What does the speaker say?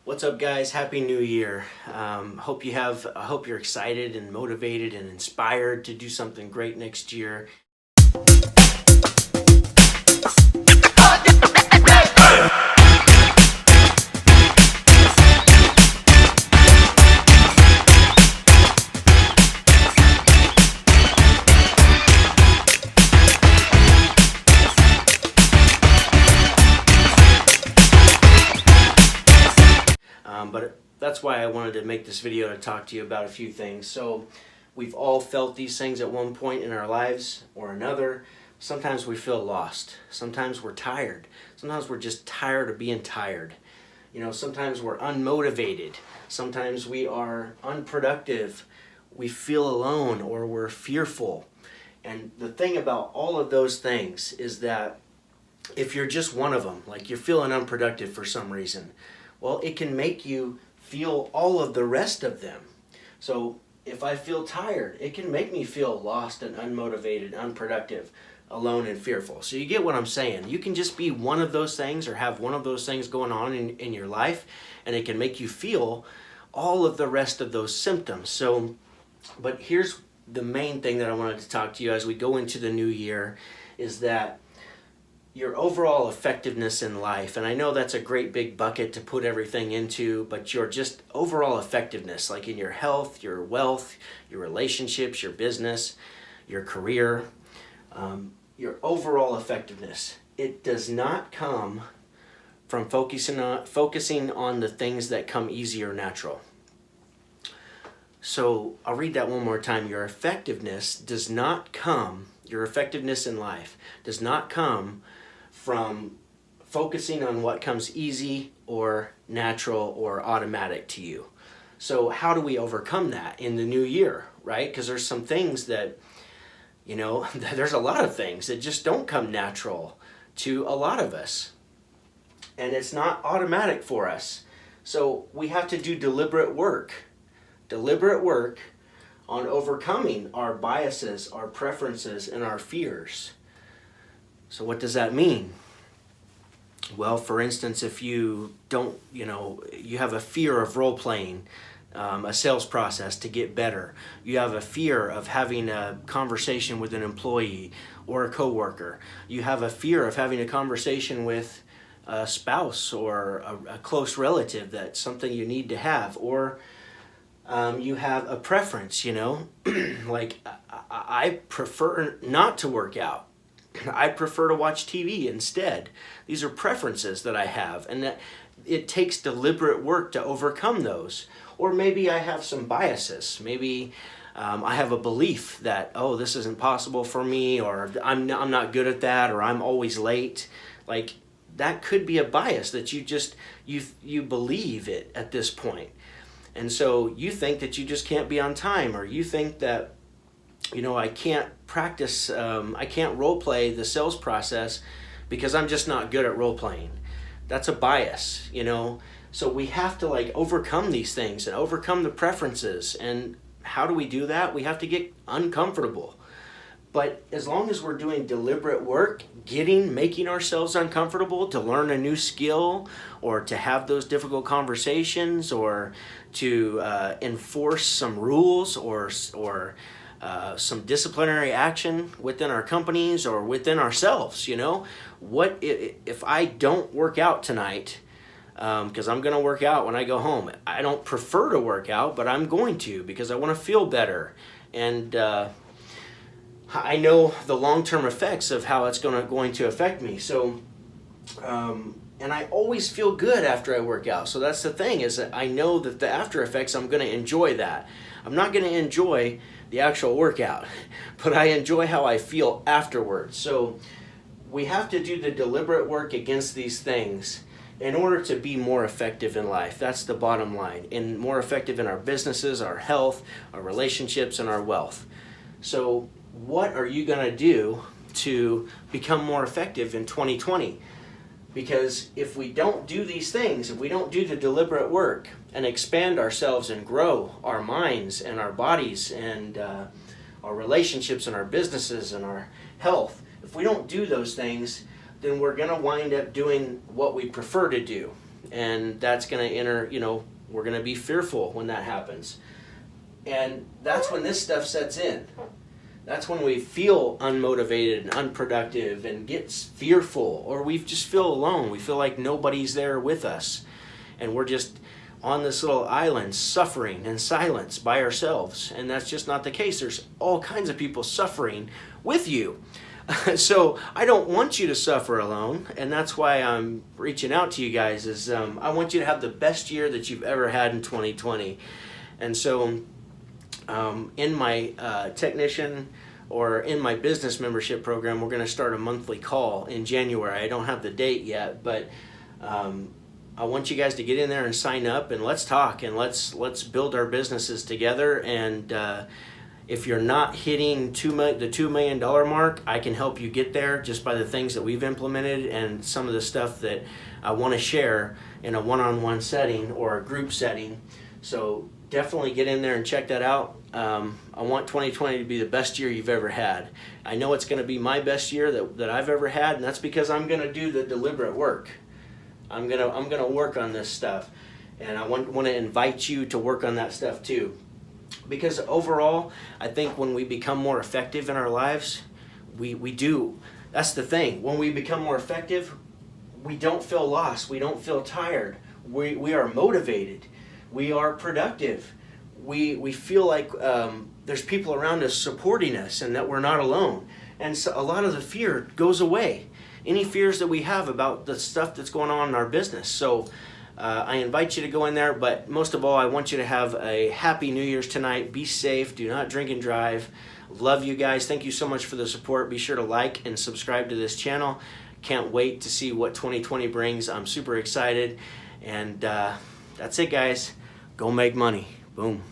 What's up, guys? Happy New Year. Hope you're excited and motivated and inspired to do something great next year. But that's why I wanted to make this video to talk to you about a few things. So we've all felt these things at one point in our lives or another. Sometimes we feel lost. Sometimes we're tired. Sometimes we're just tired of being tired. Sometimes we're unmotivated. Sometimes we are unproductive. We feel alone or we're fearful. And the thing about all of those things is that if you're just one of them, like you're feeling unproductive for some reason, well, it can make you feel all of the rest of them. So if I feel tired, it can make me feel lost and unmotivated, unproductive, alone and fearful. So you get what I'm saying. You can just be one of those things or have one of those things going on in your life, and it can make you feel all of the rest of those symptoms. But here's the main thing that I wanted to talk to you as we go into the new year is that your overall effectiveness in life, and I know that's a great big bucket to put everything into, but your just overall effectiveness, like in your health, your wealth, your relationships, your business, your career, your overall effectiveness, it does not come from focusing on the things that come easy or natural. So I'll read that one more time. Your effectiveness in life does not come from focusing on what comes easy or natural or automatic to you. So how do we overcome that in the new year, right? Because there's some things that, there's a lot of things that just don't come natural to a lot of us. And it's not automatic for us. So we have to do deliberate work on overcoming our biases, our preferences, and our fears. So what does that mean? Well, for instance, if you don't, you have a fear of role playing a sales process to get better. You have a fear of having a conversation with an employee or a coworker. You have a fear of having a conversation with a spouse or a close relative. That's something you need to have. Or you have a preference, like I prefer not to work out. I prefer to watch TV instead. These are preferences that I have, and that it takes deliberate work to overcome those. Or maybe I have some biases. Maybe I have a belief that, this isn't possible for me, or I'm not good at that, or I'm always late. Like, that could be a bias that you believe it at this point. And so you think that you just can't be on time, or you think that I can't practice, I can't role play the sales process because I'm just not good at role playing. That's a bias, So we have to overcome these things and overcome the preferences. And how do we do that? We have to get uncomfortable. But as long as we're doing deliberate work, making ourselves uncomfortable to learn a new skill, or to have those difficult conversations, or to enforce some rules, or some disciplinary action within our companies or within ourselves, What if I don't work out tonight, because I'm going to work out when I go home. I don't prefer to work out, but I'm going to because I want to feel better. And I know the long-term effects of how it's going to affect me. So, and I always feel good after I work out. So that's the thing, is that I know that the after effects, I'm going to enjoy that. I'm not going to enjoy the actual workout, but I enjoy how I feel afterwards. So we have to do the deliberate work against these things in order to be more effective in life. That's the bottom line. And more effective in our businesses, our health, our relationships, and our wealth. So what are you going to do to become more effective in 2020? Because if we don't do these things, if we don't do the deliberate work and expand ourselves and grow our minds and our bodies and our relationships and our businesses and our health, if we don't do those things, then we're going to wind up doing what we prefer to do. and that's going to enter, we're going to be fearful when that happens. And that's when this stuff sets in. That's when we feel unmotivated and unproductive and get fearful, or we just feel alone. We feel like nobody's there with us, and we're just on this little island suffering in silence by ourselves. And that's just not the case. There's all kinds of people suffering with you. So I don't want you to suffer alone, and that's why I'm reaching out to you guys. Is I want you to have the best year that you've ever had in 2020. And so in my technician or in my business membership program, we're going to start a monthly call in January. I don't have the date yet, but I want you guys to get in there and sign up, and let's talk, and let's build our businesses together. And if you're not hitting the $2 million mark, I can help you get there just by the things that we've implemented and some of the stuff that I want to share in a one-on-one setting or a group setting. So definitely get in there and check that out. I want 2020 to be the best year you've ever had. I know it's going to be my best year that I've ever had, and that's because I'm going to do the deliberate work. I'm gonna work on this stuff, and I want to invite you to work on that stuff too. Because overall, I think when we become more effective in our lives, we do. That's the thing. When we become more effective, we don't feel lost. We don't feel tired. We are motivated. We are productive. We feel like there's people around us supporting us and that we're not alone. And so a lot of the fear goes away. Any fears that we have about the stuff that's going on in our business. So I invite you to go in there, but most of all, I want you to have a happy New Year's tonight. Be safe. Do not drink and drive. Love you guys. Thank you so much for the support. Be sure to like and subscribe to this channel. Can't wait to see what 2020 brings. I'm super excited. And that's it, guys. Go make money. Boom.